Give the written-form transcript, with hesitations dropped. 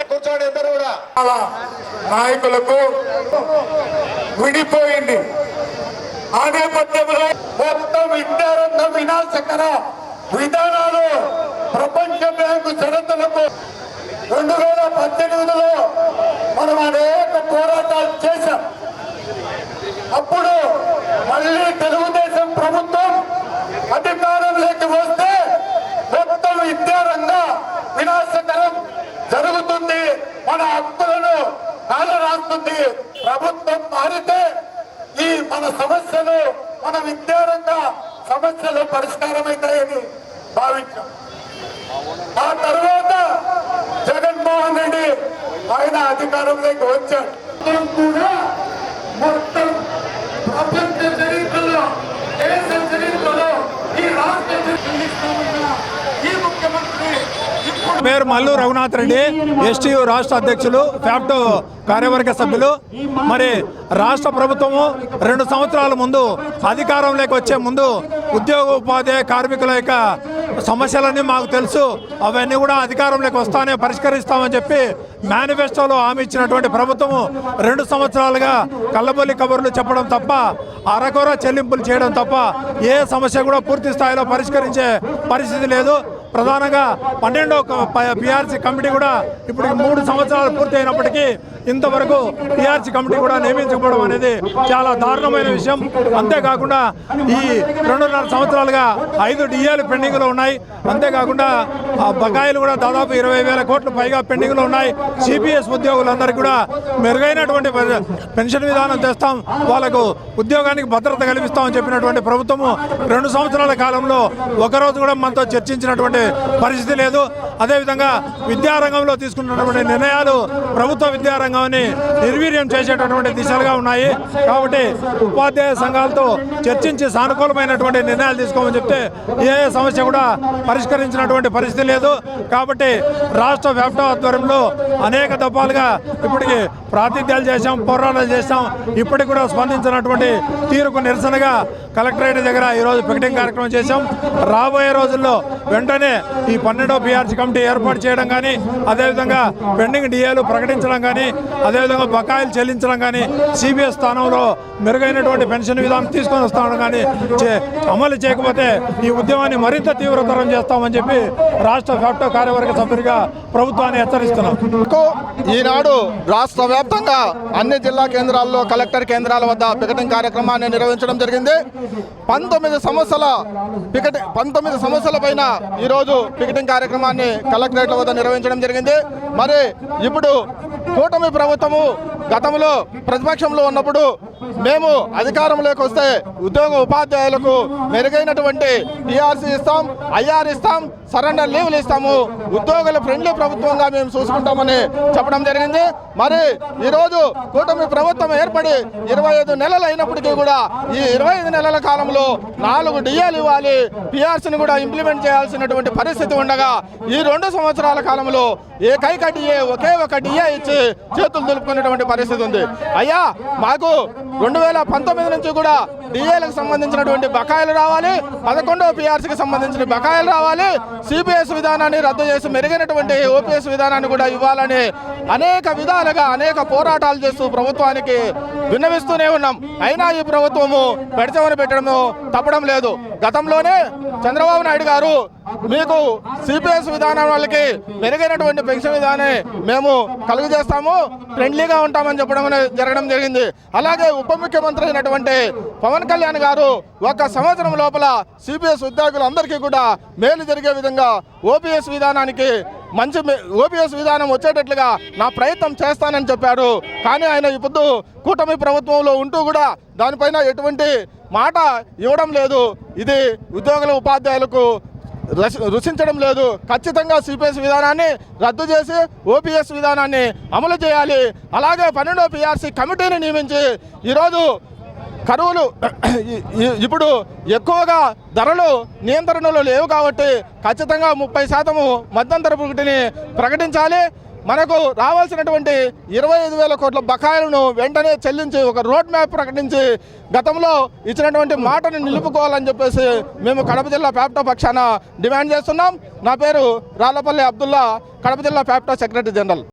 కూర్చోండి ఇద్దరు కూడా. నాయకులకు విడిపోయింది. ఆ నేపథ్యంలో మొత్తం విద్యారంగం వినాశకర విధానాలు ప్రపంచ బ్యాంకు షరతులకు 2018లో మనం అనేక పోరాటాలు చేశాం. అప్పుడు మళ్ళీ తెలుగుదేశం ప్రభుత్వం అధికారంలోకి వస్తే మొత్తం విద్యారంగ వినాశకరం జరుగుతుంది, మన హక్కులను కాలరాస్తుంది. ప్రభుత్వం మారితే ఈ మన సమస్యలు, మన విద్యారంగ సమస్యలు పరిష్కారమవుతాయని భావించాం. ఆ తర్వాత జగన్మోహన్ రెడ్డి ఆయన అధికారంలోకి వచ్చాడు. కూడా మొత్తం ప్రపంచ చరిత్రలో, దేశ చరిత్రలో ఈ రాష్ట్ర చరిత్ర ఈ ముఖ్యమంత్రి పేరు మల్లు రఘునాథ్ రెడ్డి, ఎస్టీయూ రాష్ట్ర అధ్యక్షులు, ఫ్యాప్టో కార్యవర్గ సభ్యులు. మరి రాష్ట్ర ప్రభుత్వము 2 సంవత్సరాల ముందు అధికారంలోకి వచ్చే ముందు ఉద్యోగ ఉపాధ్యాయ కార్మికుల యొక్క సమస్యలన్నీ మాకు తెలుసు, అవన్నీ కూడా అధికారంలోకి వస్తానే పరిష్కరిస్తామని చెప్పి మేనిఫెస్టోలో హామీ ఇచ్చినటువంటి ప్రభుత్వము 2 సంవత్సరాలుగా కళ్ళబొల్లి కబుర్లు చెప్పడం తప్ప, అరకొర చెల్లింపులు చేయడం తప్ప ఏ సమస్య కూడా పూర్తి స్థాయిలో పరిష్కరించే పరిస్థితి లేదు. ప్రధానంగా 12వ పిఆర్సీ కమిటీ కూడా ఇప్పుడు 3 సంవత్సరాలు పూర్తి అయినప్పటికీ ఇంతవరకు పిఆర్సీ కమిటీ కూడా నియమించకపోవడం అనేది చాలా దారుణమైన విషయం. అంతేకాకుండా ఈ 2.5 సంవత్సరాలుగా 5 డిఏలు పెండింగ్లో ఉన్నాయి. అంతేకాకుండా బకాయిలు కూడా దాదాపు 20,000 కోట్లు పైగా పెండింగ్లో ఉన్నాయి. సిపిఎస్ ఉద్యోగులందరికీ కూడా మెరుగైనటువంటి పెన్షన్ విధానం తెస్తాం, వాళ్ళకు ఉద్యోగానికి భద్రత కల్పిస్తామని చెప్పినటువంటి ప్రభుత్వము 2 సంవత్సరాల కాలంలో ఒకరోజు కూడా మనతో చర్చించినటువంటి పరిస్థితి లేదు. అదేవిధంగా విద్యారంగంలో తీసుకున్నటువంటి నిర్ణయాలు ప్రభుత్వ విద్యారంగాన్ని నిర్వీర్యం చేసేటటువంటి దిశలుగా ఉన్నాయి. కాబట్టి ఉపాధ్యాయ సంఘాలతో చర్చించి సానుకూలమైనటువంటి నిర్ణయాలు తీసుకోమని చెప్తే ఏ సమస్య కూడా పరిష్కరించినటువంటి పరిస్థితి లేదు. కాబట్టి రాష్ట్ర వ్యాప్త ఆధ్వర్యంలో అనేక దఫాలుగా ఇప్పటికి ప్రాతినిధ్యాలు చేశాం, పోరాటాలు చేశాం. ఇప్పటికి కూడా స్పందించినటువంటి తీరుకు నిరసనగా కలెక్టరేట్ దగ్గర ఈరోజు పికెటింగ్ కార్యక్రమం చేశాం. రాబోయే రోజుల్లో వెంటనే ఈ 12వ పిఆర్సీ కమిటీ ఏర్పాటు చేయడం కానీ, అదేవిధంగా పెండింగ్ డిఏలు ప్రకటించడం కానీ, అదేవిధంగా బకాయిలు చెల్లించడం కానీ, సిబిఎస్ స్థానంలో మెరుగైనటువంటి పెన్షన్ విధానం తీసుకొని వస్తామని కానీ అమలు చేయకపోతే ఈ ఉద్యమాన్ని మరింత తీవ్రతరం చేస్తామని చెప్పి రాష్ట్ర ఫ్యాప్టో కార్యవర్గ సభ్యుడిగా ప్రభుత్వాన్ని హెచ్చరిస్తున్నాం. ఈనాడు రాష్ట్ర వ్యాప్తంగా అన్ని జిల్లా కేంద్రాల్లో, కలెక్టర్ కేంద్రాల వద్ద పికెటింగ్ కార్యక్రమాన్ని నిర్వహించడం జరిగింది. 19 సమస్యల పైన ఈరోజు పికెటింగ్ కార్యక్రమాన్ని కలెక్టరేట్ల వద్ద నిర్వహించడం జరిగింది. మరి ఇప్పుడు కూటమి ప్రభుత్వము గతంలో ప్రతిపక్షంలో ఉన్నప్పుడు మేము అధికారంలోకి వస్తే ఉద్యోగ ఉపాధ్యాయులకు మెరుగైనటువంటి పిఆర్సీ ఇస్తాం, ఐఆర్ ఇస్తాం, సరెండర్ లీవ్లు ఇస్తాము, ఉద్యోగుల ఫ్రెండ్లీ ప్రభుత్వంగా మేము చూసుకుంటామని చెప్పడం జరిగింది. మరి ఈరోజు కూటమి ప్రభుత్వం ఏర్పడి 25 నెలలు అయినప్పటికీ కూడా ఈ 25 నెలల కాలంలో 4 డిఏలు ఇవ్వాలి, పిఆర్సీని కూడా ఇంప్లిమెంట్ చేయాల్సినటువంటి పరిస్థితి ఉండగా ఈ 2 సంవత్సరాల కాలంలో ఏకైక డిఏ, ఒకే ఒక డిఏ ఇచ్చి చేతులు దులుపుకునేటువంటి పరిస్థితి ఉంది. అయ్యా, మాకు 2019 నుంచి కూడా డిఏలకు సంబంధించినటువంటి బకాయిలు రావాలి, 11వ పిఆర్సీకి సంబంధించిన బకాయిలు రావాలి, సిపిఎస్ విధానాన్ని రద్దు చేసి మెరుగైనటువంటి ఓపీఎస్ విధానాన్ని కూడా ఇవ్వాలని అనేక విధాలుగా అనేక పోరాటాలు చేస్తూ ప్రభుత్వానికి విన్నవిస్తూనే ఉన్నాం. అయినా ఈ ప్రభుత్వము పెడచమని పెట్టడము తప్పడం లేదు. గతంలోనే చంద్రబాబు నాయుడు గారు మీకు సిపిఎస్ విధానం వాళ్ళకి మెరుగైనటువంటి పెన్షన్ విధానాన్ని మేము కలుగు చేస్తాము, ఫ్రెండ్లీగా ఉంటామని చెప్పడం జరగడం జరిగింది. అలాగే ఉప ముఖ్యమంత్రి అయినటువంటి పవన్ కళ్యాణ్ గారు 1 సంవత్సరం లోపల సిపిఎస్ ఉద్యోగులందరికీ కూడా మేలు జరిగే విధంగా ఓపీఎస్ విధానానికి మంచి ఓపీఎస్ విధానం వచ్చేటట్లుగా నా ప్రయత్నం చేస్తానని చెప్పారు. కానీ ఆయన ఇప్పుడు కూటమి ప్రభుత్వంలో ఉంటూ కూడా దానిపైన ఎటువంటి మాట ఇవ్వడం లేదు. ఇది ఉద్యోగుల ఉపాధ్యాయులకు రుచించడం లేదు. ఖచ్చితంగా సిపిఎస్ విధానాన్ని రద్దు చేసి ఓపీఎస్ విధానాన్ని అమలు చేయాలి. అలాగే 12వ పిఆర్సీ కమిటీని నియమించి ఈరోజు కరువులు ఇప్పుడు ఎక్కువగా ధరలు నియంత్రణలు లేవు కాబట్టి ఖచ్చితంగా 30% మధ్యంతర ప్రకటించాలి. మనకు రావాల్సినటువంటి 25,000 కోట్ల బకాయిలను వెంటనే చెల్లించి ఒక రోడ్ మ్యాప్ ప్రకటించి గతంలో ఇచ్చినటువంటి మాటను నిలుపుకోవాలని చెప్పేసి మేము కడప జిల్లా ఫ్యాప్టో పక్షాన డిమాండ్ చేస్తున్నాం. నా పేరు రాళ్లపల్లి అబ్దుల్లా, కడప జిల్లా ఫ్యాప్టో సెక్రటరీ జనరల్.